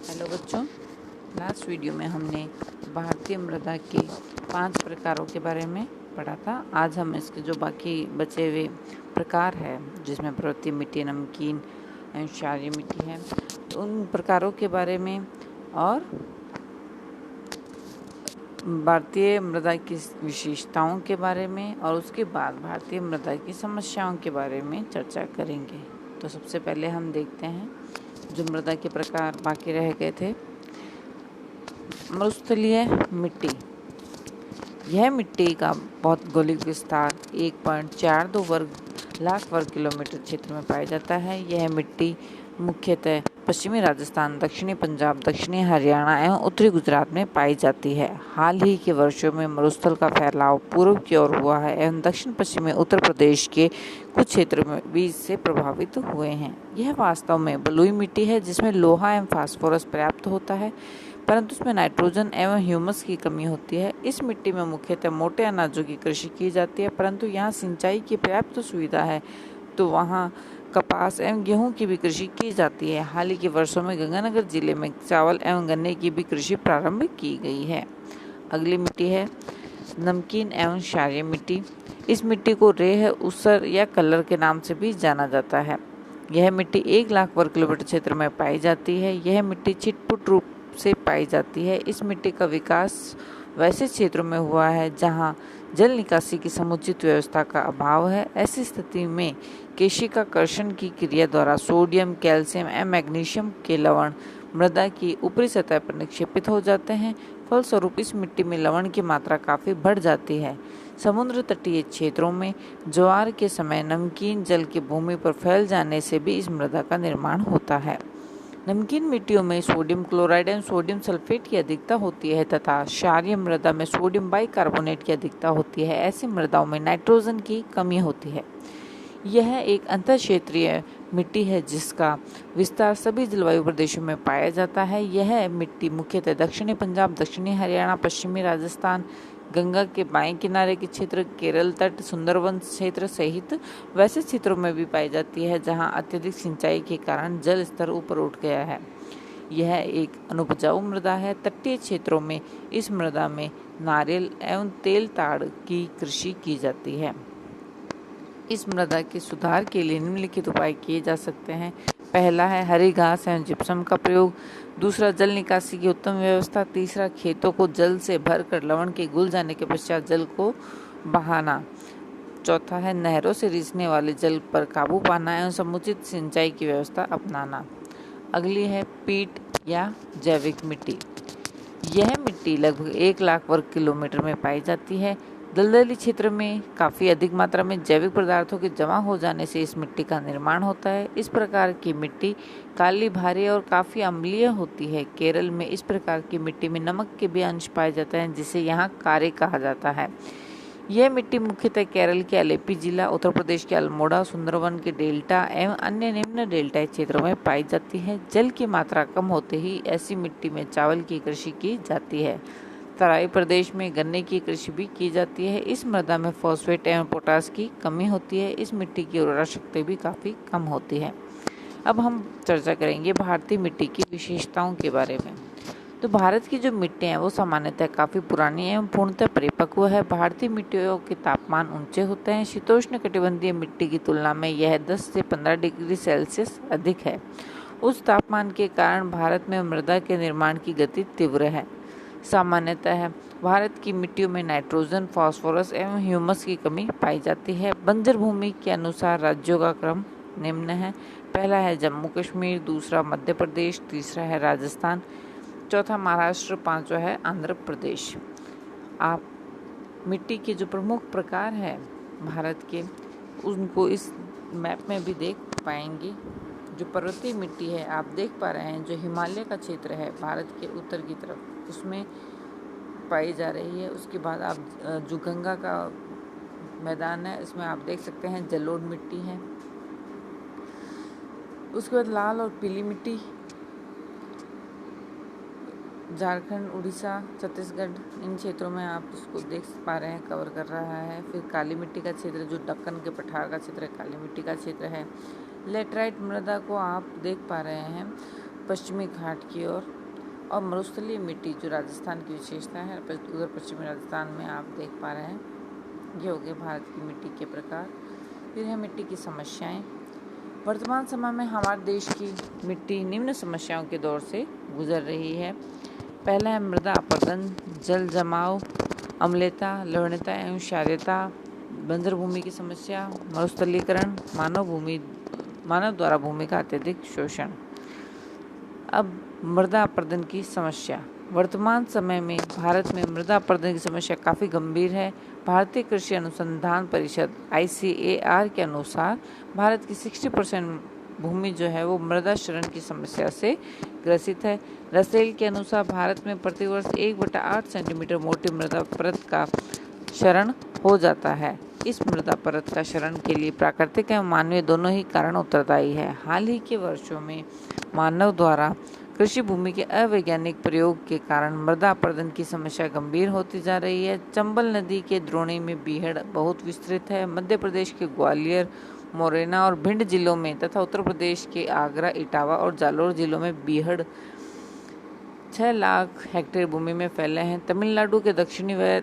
Hello बच्चों, last video में हमने भारतीय मृदा के 5 प्रकारों के बारे में पढ़ा था। आज हम इसके जो बाकी बचे हुए प्रकार है, जिसमें पर्वतीय मिट्टी, नमकीन एवं क्षारीय मिट्टी है, तो उन प्रकारों के बारे में और भारतीय मृदा की विशेषताओं के बारे में और उसके बाद भारतीय मृदा की समस्याओं के बारे में चर्चा करेंगे। तो सबसे पहले हम देखते हैं जो मृदा के प्रकार बाकी रह गए थे। मरुस्थलीय मिट्टी, यह मिट्टी का बहुत गौलिक विस्तार 1.42 लाख वर्ग किलोमीटर क्षेत्र में पाया जाता है। यह मिट्टी मुख्यतः पश्चिमी राजस्थान, दक्षिणी पंजाब, दक्षिणी हरियाणा एवं उत्तरी गुजरात में पाई जाती है। हाल ही के वर्षों में मरुस्थल का फैलाव पूर्व की ओर हुआ है एवं दक्षिण पश्चिमी उत्तर प्रदेश के कुछ क्षेत्रों में भी इससे प्रभावित हुए हैं। यह वास्तव में बलुई मिट्टी है जिसमें लोहा एवं फास्फोरस पर्याप्त होता है, परंतु इसमें नाइट्रोजन एवं ह्यूमस की कमी होती है। इस मिट्टी में मुख्यतः मोटे अनाजों की कृषि की जाती है, परंतु यहाँ सिंचाई की पर्याप्त सुविधा है, तो वहाँ कपास एवं गेहूं की भी कृषि की जाती है। हाल ही के वर्षों में गंगानगर जिले में चावल एवं गन्ने की भी कृषि प्रारंभ की गई है। अगली मिट्टी है नमकीन एवं क्षारीय मिट्टी। इस मिट्टी को रेह, ऊसर या कलर के नाम से भी जाना जाता है। यह मिट्टी 1 लाख वर्ग किलोमीटर क्षेत्र में पाई जाती है। यह मिट्टी छिटपुट रूप से पाई जाती है। इस मिट्टी का विकास वैसे क्षेत्रों में हुआ है जहां जल निकासी की समुचित व्यवस्था का अभाव है। ऐसी स्थिति में केशिकाकर्षण की क्रिया द्वारा सोडियम, कैल्शियम एवं मैग्नीशियम के लवण मृदा की ऊपरी सतह पर निक्षेपित हो जाते हैं। फलस्वरूप इस मिट्टी में लवण की मात्रा काफी बढ़ जाती है। समुद्र तटीय क्षेत्रों में ज्वार के समय नमकीन जल की भूमि पर फैल जाने से भी इस मृदा का निर्माण होता है। नमकीन मिट्टियों में सोडियम क्लोराइड एवं सोडियम सल्फेट की अधिकता होती है तथा क्षारीय मृदा में सोडियम बाइकार्बोनेट की अधिकता होती है। ऐसी मृदाओं में नाइट्रोजन की कमी होती है। यह एक अंतर क्षेत्रीय मिट्टी है जिसका विस्तार सभी जलवायु प्रदेशों में पाया जाता है। यह मिट्टी मुख्यतः दक्षिणी पंजाब, दक्षिणी हरियाणा, पश्चिमी राजस्थान, गंगा के बाएं किनारे के क्षेत्र, केरल तट, सुंदरवन क्षेत्र सहित वैसे क्षेत्रों में भी पाई जाती है जहां अत्यधिक सिंचाई के कारण जल स्तर ऊपर उठ गया है। यह एक अनुपजाऊ मृदा है। तटीय क्षेत्रों में इस मृदा में नारियल एवं तेल ताड़ की कृषि की जाती है। इस मृदा के सुधार के लिए निम्नलिखित उपाय किए जा सकते हैं। पहला है हरी घास एवं जिप्सम का प्रयोग। दूसरा, जल निकासी की उत्तम व्यवस्था। तीसरा, खेतों को जल से भरकर लवण के घुल जाने के पश्चात जल को बहाना। चौथा है नहरों से रिसने वाले जल पर काबू पाना एवं समुचित सिंचाई की व्यवस्था अपनाना। अगली है पीट या जैविक मिट्टी। यह मिट्टी लगभग 1 लाख वर्ग किलोमीटर में पाई जाती है। दलदली क्षेत्र में काफ़ी अधिक मात्रा में जैविक पदार्थों के जमा हो जाने से इस मिट्टी का निर्माण होता है। इस प्रकार की मिट्टी काली, भारी और काफ़ी अम्लीय होती है। केरल में इस प्रकार की मिट्टी में नमक के भी अंश पाए जाते हैं जिसे यहाँ कारे कहा जाता है। यह मिट्टी मुख्यतः केरल के अलेपी जिला, उत्तर प्रदेश के अल्मोड़ा, सुंदरवन के डेल्टा एवं अन्य निम्न डेल्टाई क्षेत्रों में पाई जाती है। जल की मात्रा कम होते ही ऐसी मिट्टी में चावल की कृषि की जाती है। तराई प्रदेश में गन्ने की कृषि भी की जाती है। इस मृदा में फॉस्फेट एवं पोटास की कमी होती है। इस मिट्टी की उर्वरा शक्ति भी काफ़ी कम होती है। अब हम चर्चा करेंगे भारतीय मिट्टी की विशेषताओं के बारे में। तो भारत की जो मिट्टी है वो सामान्यतः काफ़ी पुरानी एवं पूर्णतः परिपक्व है। भारतीय मिट्टियों के तापमान ऊंचे होते हैं। शीतोष्ण कटिबंधीय मिट्टी की तुलना में यह 10 से 15 डिग्री सेल्सियस अधिक है। उस तापमान के कारण भारत में मृदा के निर्माण की गति तीव्र है। सामान्यतः भारत की मिट्टियों में नाइट्रोजन, फास्फोरस एवं ह्यूमस की कमी पाई जाती है। बंजर भूमि के अनुसार राज्यों का क्रम निम्न है। पहला है जम्मू कश्मीर, दूसरा मध्य प्रदेश, तीसरा है राजस्थान, चौथा महाराष्ट्र, पांचवा है आंध्र प्रदेश। आप मिट्टी के जो प्रमुख प्रकार है भारत के, उनको इस मैप में भी देख पाएंगे। जो पर्वतीय मिट्टी है आप देख पा रहे हैं, जो हिमालय का क्षेत्र है भारत के उत्तर की तरफ, उसमें पाई जा रही है। उसके बाद आप जो गंगा का मैदान है इसमें आप देख सकते हैं जलोढ़ मिट्टी है। उसके बाद लाल और पीली मिट्टी झारखंड, उड़ीसा, छत्तीसगढ़, इन क्षेत्रों में आप उसको देख पा रहे हैं, कवर कर रहा है। फिर काली मिट्टी का क्षेत्र जो दक्कन के पठार का क्षेत्र है, काली मिट्टी का क्षेत्र है। लेटराइट मृदा को आप देख पा रहे हैं, पश्चिमी घाट की ओर और मरुस्थलीय मिट्टी जो राजस्थान की विशेषता है, उधर पश्चिमी राजस्थान में आप देख पा रहे हैं। ये हो गए भारत की मिट्टी के प्रकार। फिर है मिट्टी की समस्याएं। वर्तमान समय में हमारे देश की मिट्टी निम्न समस्याओं के दौर से गुजर रही है। पहला है मृदा अपरदन, जल जमाव, अम्लता, लवणता एवं क्षारीयता, बंजर भूमि की समस्या, मरुस्थलीकरण, मानव द्वारा भूमि का अत्यधिक शोषण। अब मृदा अपरदन की समस्या। वर्तमान समय में भारत में मृदा अपरदन की समस्या काफ़ी गंभीर है। भारतीय कृषि अनुसंधान परिषद ICAR के अनुसार भारत की 60% भूमि जो है वो मृदा क्षरण की समस्या से ग्रसित है। रसेल के अनुसार भारत में प्रतिवर्ष 1/8 सेंटीमीटर मोटी मृदा परत का क्षरण हो जाता है। इस मृदा परत का क्षरण के लिए प्राकृतिक एवं मानवीय दोनों ही कारण उत्तरदायी है। हाल ही के वर्षों में मानव द्वारा कृषि भूमि के अवैज्ञानिक प्रयोग के कारण मृदा अपरदन की समस्या गंभीर होती जा रही है। चंबल नदी के द्रोणी में बीहड़ बहुत विस्तृत है। मध्य प्रदेश के ग्वालियर, मोरेना और भिंड जिलों में तथा उत्तर प्रदेश के आगरा, इटावा और जालौर जिलों में बीहड़ 6 लाख हेक्टेयर भूमि में फैले हैं। तमिलनाडु के दक्षिणी व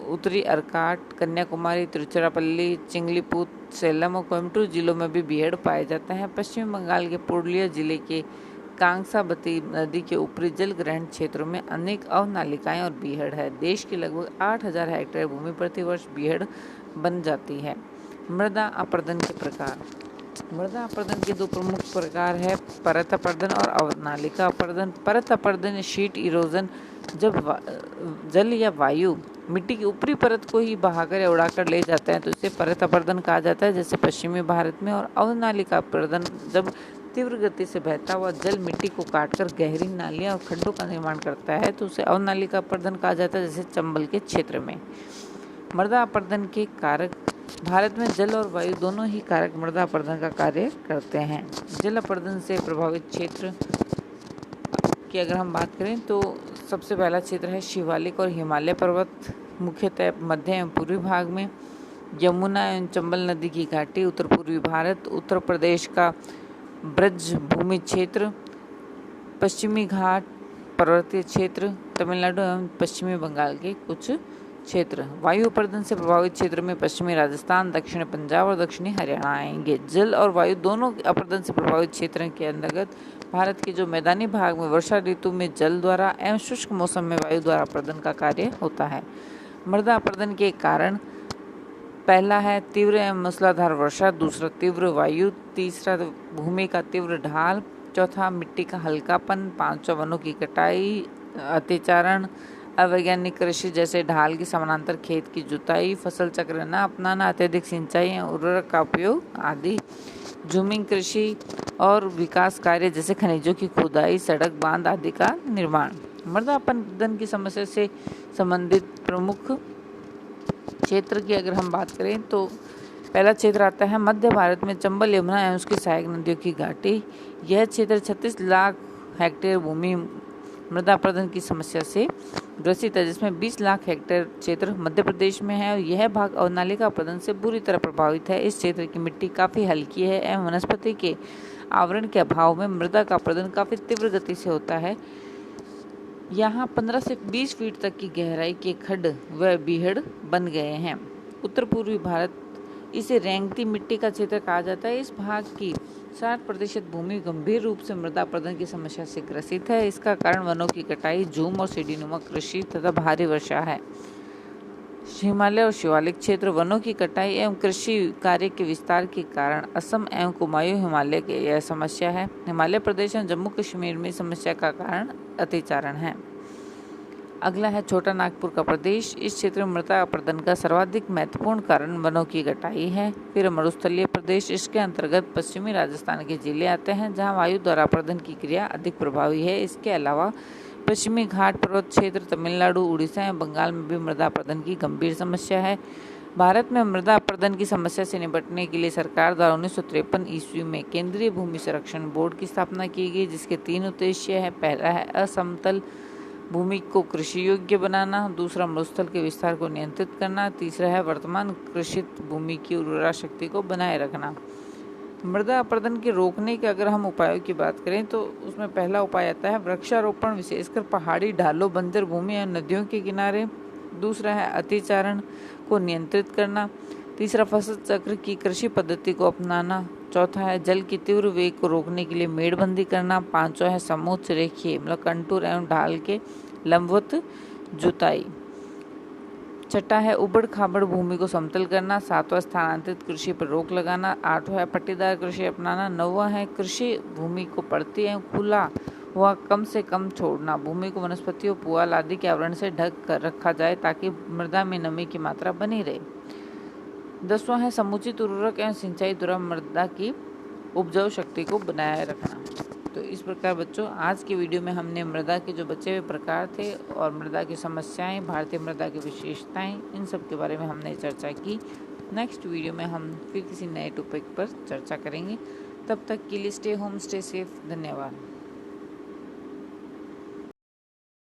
उत्तरी अर्काट, कन्याकुमारी, तिरुचिरापल्ली, चिंगलीपुत, सेलम और कोयम्बटूर जिलों में भी बीहड़ पाए जाते हैं। पश्चिम बंगाल के पुरुलिया जिले के कांसाबती नदी के ऊपरी जल ग्रहण क्षेत्रों में अनेक अवनालिकाएं और बीहड़ है। देश की लगभग 8000 हेक्टेयर भूमि प्रतिवर्ष बीहड़ बन जाती है। मृदा अपरदन के प्रकार। मृदा अपरदन के 2 प्रमुख प्रकार है, परत अपरदन और अवनालिका अपरदन। परत अपरदन शीट इरोजन, जब जल या वायु मिट्टी की ऊपरी परत को ही बहाकर या उड़ाकर ले जाते हैं तो इसे परत अपरदन कहा जाता है, जैसे पश्चिमी भारत में। और अवनालिका अपरदन, जब तीव्र गति से बहता हुआ जल मिट्टी को काटकर गहरी नालियां और खड्डों का निर्माण करता है तो उसे अवनालिका अपरदन कहा जाता है, जैसे चंबल के क्षेत्र में। मृदा अपरदन के कारक। भारत में जल और वायु दोनों ही कारक मृदा अपरदन का कार्य करते हैं। जल अपरदन से प्रभावित क्षेत्र की अगर हम बात करें तो सबसे पहला क्षेत्र है शिवालिक और हिमालय पर्वत, मुख्यतः मध्य एवं पूर्वी भाग में। यमुना एवं चंबल नदी की घाटी, उत्तर पूर्वी भारत, उत्तर प्रदेश का ब्रज भूमि क्षेत्र, पश्चिमी घाट पर्वतीय क्षेत्र, तमिलनाडु एवं पश्चिमी बंगाल के कुछ क्षेत्र। वायु अपरदन से प्रभावित क्षेत्र में पश्चिमी राजस्थान, दक्षिणी पंजाब और दक्षिणी हरियाणा आएंगे। जल और वायु दोनों अपरदन से प्रभावित क्षेत्र के अंतर्गत भारत के जो मैदानी भाग में वर्षा ऋतु में जल द्वारा एवं शुष्क मौसम में वायु द्वारा अपरदन का कार्य होता है। मृदा अपरदन के कारण पहला है तीव्र एवं मूसलाधार वर्षा, दूसरा तीव्र वायु, तीसरा भूमि का तीव्र ढाल, चौथा मिट्टी का हल्कापन, पांचवा वनों की कटाई, अतिचारण, अवैज्ञानिक कृषि जैसे ढाल की समानांतर खेत की जुताई, फसल चक्र न अपनाना, अत्यधिक सिंचाई, उर्वरक का उपयोग आदि, जूमिंग कृषि और विकास कार्य जैसे खनिजों की खुदाई, सड़क, बांध आदि का निर्माण। मृदा अपरदन की समस्या से संबंधित प्रमुख क्षेत्र की अगर हम बात करें तो पहला क्षेत्र आता है मध्य भारत में चंबल, यमुना एवं उसकी सहायक नदियों की घाटी। यह क्षेत्र 36 लाख हेक्टेयर भूमि मृदा अपरदन की समस्या से ग्रसित है, जिसमें 20 लाख हेक्टेयर क्षेत्र मध्य प्रदेश में है और यह भाग अवनालिका अपरदन से बुरी तरह प्रभावित है। इस क्षेत्र की मिट्टी काफ़ी हल्की है एवं वनस्पति के आवरण के अभाव में मृदा का अपरदन काफ़ी तीव्र गति से होता है। यहाँ 15 से 20 फीट तक की गहराई के खड्ड व बीहड़ बन गए हैं। उत्तर पूर्वी भारत इसे रेंगती मिट्टी का क्षेत्र कहा जाता है। इस भाग की 60% भूमि गंभीर रूप से मृदा अपरदन की समस्या से ग्रसित है। इसका कारण वनों की कटाई, झूम और सीढ़ीनुमा कृषि तथा भारी वर्षा है। हिमालय और शिवालिक क्षेत्र वनों की कटाई एवं कृषि कार्य के विस्तार के कारण असम एवं कुमायूं हिमालय की यह समस्या है। हिमालय प्रदेश एवं जम्मू कश्मीर में समस्या का कारण अतिचारण है। अगला है छोटा नागपुर का प्रदेश। इस क्षेत्र में मृदा अपरदन का सर्वाधिक महत्वपूर्ण कारण वनों की कटाई है। फिर मरुस्थलीय प्रदेश, इसके अंतर्गत पश्चिमी राजस्थान के जिले आते हैं जहां वायु द्वारा अपरदन की क्रिया अधिक प्रभावी है। इसके अलावा पश्चिमी घाट पर्वत क्षेत्र, तमिलनाडु, उड़ीसा एवं बंगाल में भी मृदा अपरदन की गंभीर समस्या है। भारत में मृदा अपरदन की समस्या से निपटने के लिए सरकार द्वारा 1953 ईस्वी में केंद्रीय भूमि संरक्षण बोर्ड की स्थापना की गई, जिसके 3 उद्देश्य है। पहला है असमतल भूमि को कृषि योग्य बनाना, दूसरा मरुस्थल के विस्तार को नियंत्रित करना, तीसरा है वर्तमान कृषित भूमि की उर्वरा शक्ति को बनाए रखना। मृदा अपरदन के रोकने के अगर हम उपायों की बात करें तो उसमें पहला उपाय आता है वृक्षारोपण, विशेषकर पहाड़ी ढालों, बंजर भूमि या नदियों के किनारे। दूसरा है अतिचारण को नियंत्रित करना। तीसरा फसल चक्र की कृषि पद्धति को अपनाना। चौथा है जल की तीव्र वेग को रोकने के लिए मेड़बंदी करना। पांचवा है समोच्च रेखीय मतलब कंटूर एवं ढाल के लंबवत जुताई। छठा है उबड़ खाबड़ भूमि को समतल करना। सातवां स्थानांतरित कृषि पर रोक लगाना। आठवां है पट्टीदार कृषि अपनाना। नौवां है कृषि भूमि को पड़ती एवं खुला हुआ कम से कम छोड़ना। भूमि को वनस्पतियों, पुआल आदि के आवरण से ढक कर रखा जाए ताकि मृदा में नमी की मात्रा बनी रहे। 10वां है समुचित उर्वरक एवं सिंचाई द्वारा मृदा की उपजाऊ शक्ति को बनाए रखना। तो इस प्रकार बच्चों आज की वीडियो में हमने मृदा के जो बचे हुए प्रकार थे और मृदा की समस्याएं, भारतीय मृदा की विशेषताएं, इन सब के बारे में हमने चर्चा की। नेक्स्ट वीडियो में हम फिर किसी नए टॉपिक पर चर्चा करेंगे। तब तक के लिए स्टे होम, स्टे सेफ। धन्यवाद।